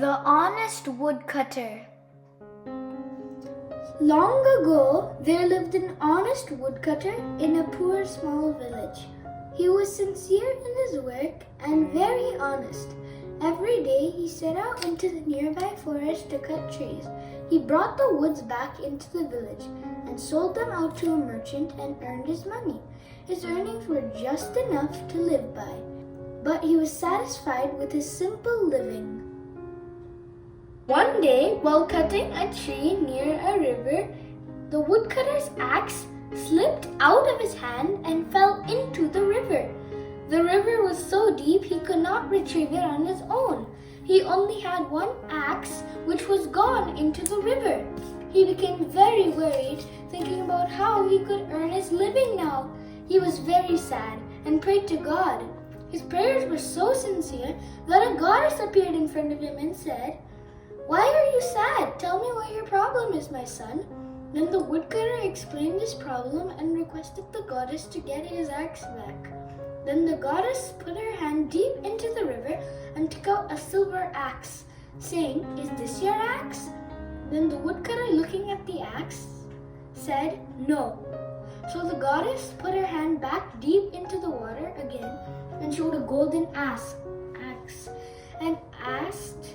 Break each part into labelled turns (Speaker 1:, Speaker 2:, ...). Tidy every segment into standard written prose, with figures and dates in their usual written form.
Speaker 1: The Honest Woodcutter.
Speaker 2: Long ago, there lived an honest woodcutter in a poor small village. He was sincere in his work and very honest. Every day he set out into the nearby forest to cut trees. He brought the woods back into the village and sold them out to a merchant and earned his money. His earnings were just enough to live by, but he was satisfied with his simple living. One day, while cutting a tree near a river, the woodcutter's axe slipped out of his hand and fell into the river. The river was so deep he could not retrieve it on his own. He only had one axe, which was gone into the river. He became very worried, thinking about how he could earn his living now. He was very sad and prayed to God. His prayers were so sincere that a goddess appeared in front of him and said, "Why are you sad? Tell me what your problem is, my son." Then the woodcutter explained his problem and requested the goddess to get his axe back. Then the goddess put her hand deep into the river and took out a silver axe, saying, "Is this your axe?" Then the woodcutter, looking at the axe, said, "No." So the goddess put her hand back deep into the water again and showed a golden axe and asked,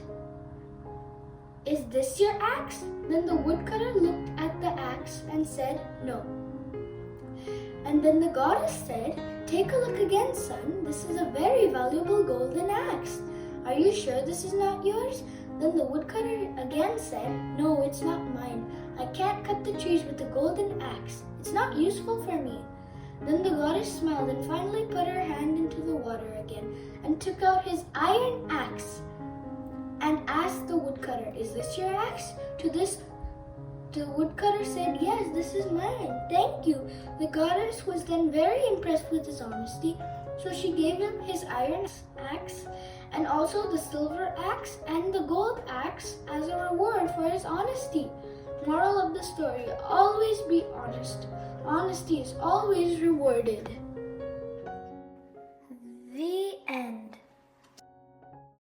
Speaker 2: "Is this your axe?" Then the woodcutter looked at the axe and said, "No." And then the goddess said, "Take a look again, son. This is a very valuable golden axe. Are you sure this is not yours?" Then the woodcutter again said, "No, it's not mine. I can't cut the trees with the golden axe. It's not useful for me." Then the goddess smiled and finally put her hand into the water again and took out his iron axe and asked the woodcutter, "Is this your axe?" To this, the woodcutter said, "Yes, this is mine. Thank you." The goddess was then very impressed with his honesty, so she gave him his iron axe and also the silver axe and the gold axe as a reward for his honesty. Moral of the story: always be honest. Honesty is always rewarded.
Speaker 1: The end.